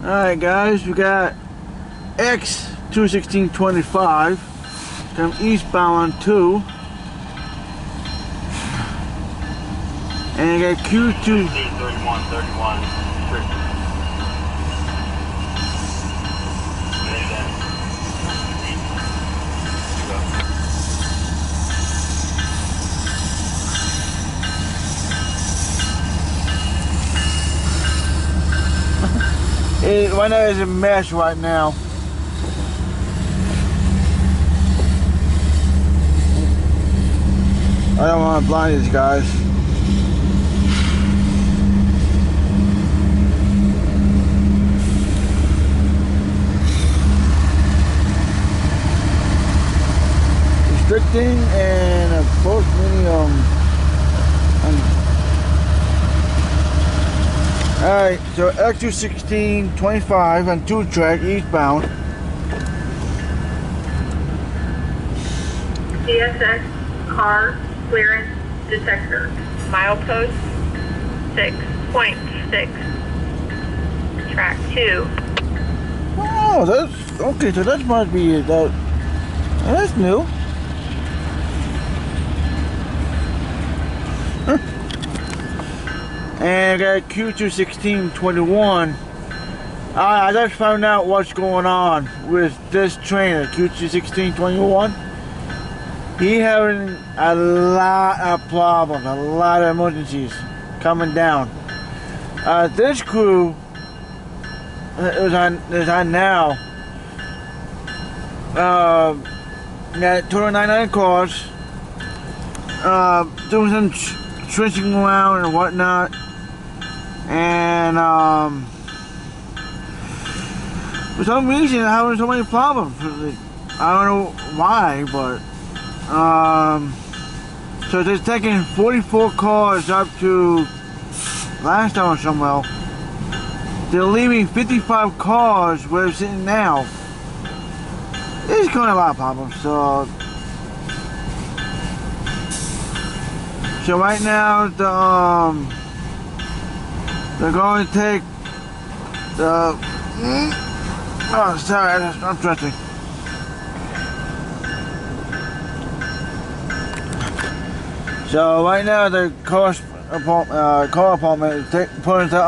Alright guys, we got X216-25 come eastbound on 2, and I got Q2 31 right now is a mess right now. I don't want to blind these guys. Restricting and a post medium. Alright, so X216-25 on 2 track eastbound. CSX car clearance detector. Milepost 6.6. Track 2. Oh, that's okay. So that must be it. That's new. And I got Q216-21. I just found out what's going on with this trainer, Q216-21. He having a lot of problems, a lot of emergencies coming down. This crew is on now. Got 299 cars, doing some switching around and whatnot. And for some reason, I'm having so many problems. I don't know why, but so they're taking 44 cars up to last time somewhere. They're leaving 55 cars where they're sitting now. It's causing a lot of problems. So right now, they're going to take the. Oh, sorry, I'm stretching. So right now, the car apartment is putting the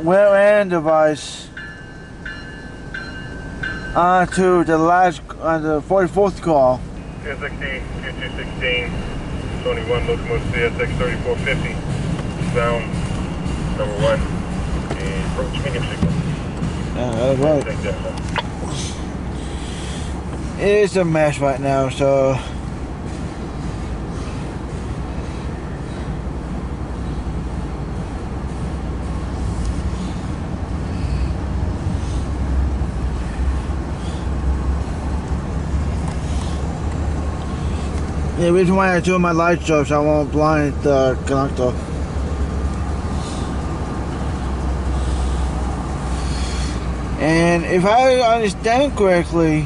rear end device onto the last the 44th car. CSX Q216-21 locomotive CSX 3450 eastbound number 1 and approach medium signal. Yeah, that's right. Take that, It's a mess right now, so the reason why I turn my lights off so I won't blind the conductor. And if I understand correctly,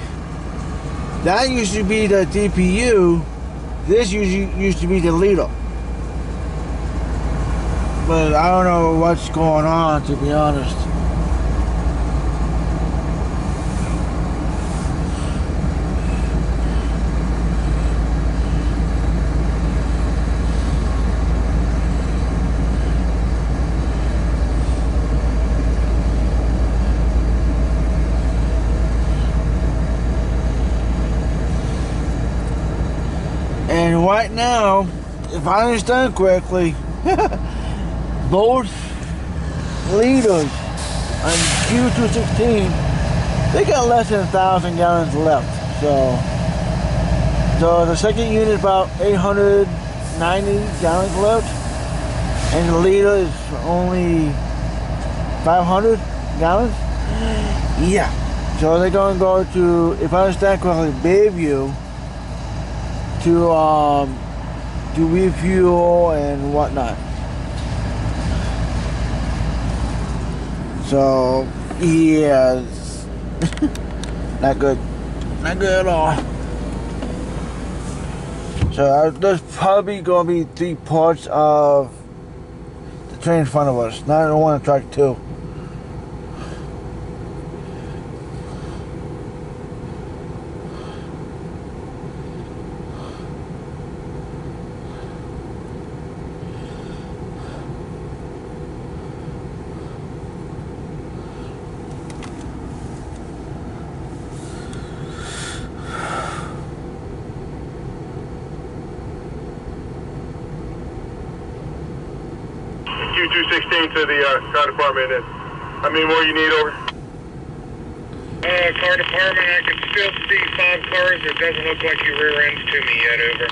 that used to be the DPU, this used to be the leader. But I don't know what's going on, to be honest. And right now, if I understand correctly, both leaders on Q216, they got less than 1,000 gallons left. So the second unit is about 890 gallons left, and the leader is only 500 gallons. Yeah. So they're gonna go to, if I understand correctly, Bayview to refuel and whatnot. So yeah, not good at all. So there's probably gonna be 3 parts of train in front of us, not the one on track 2. Q216 to the car department. How many more you need over? Car department, I can still see 5 cars. It doesn't look like you rear ends to me yet, over.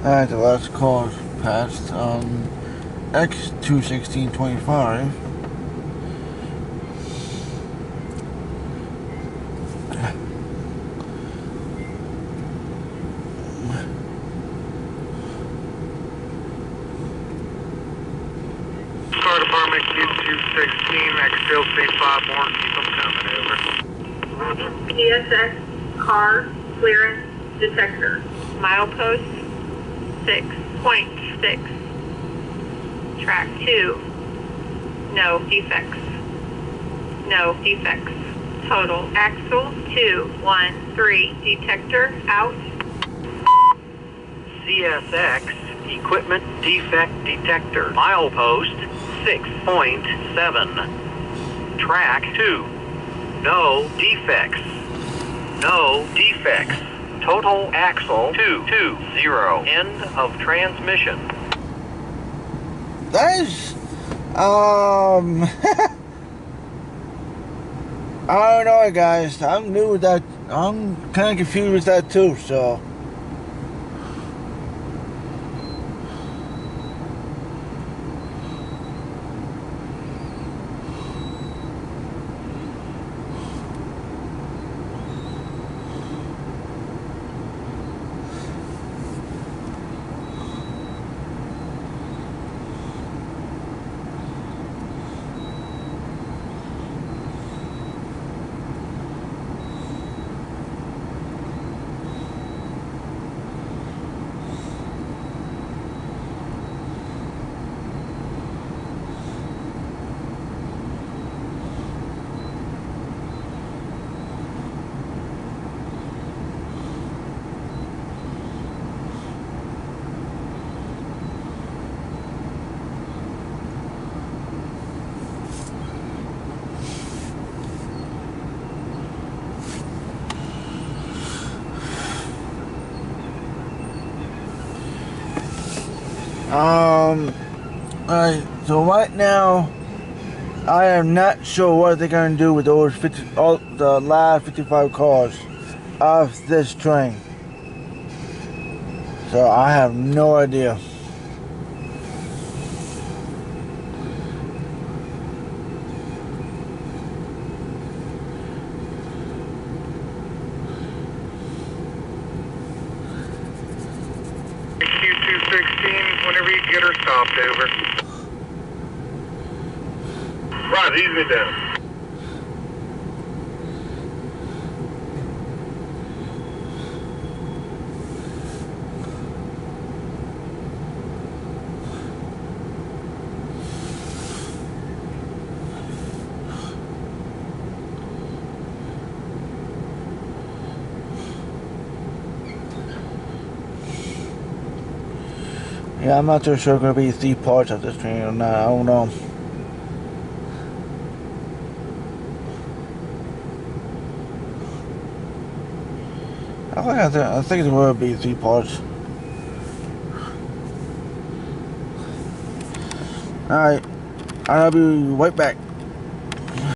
Alright, the last car passed X216-25. Car department, Q216, I can still see 5 more. Keep them coming, over. CSX car clearance detector. Milepost 6.6. Track 2. No defects. No defects. Total axle 213. Detector out. CSX equipment defect detector. Milepost 6.7. Track 2. No defects. No defects. Total axle 220. End of transmission. That is, I don't know, guys. I'm new with that. I'm kind of confused with that too. So. Alright, so right now, I am not sure what they're going to do with those the last 55 cars of this train. So I have no idea. Q216, whenever you get her stopped, over. Right, ease me down. Yeah, I'm not too sure going to be 3 parts of this train or not. I don't know. I think it will be 3 parts. Alright, I'll be right back.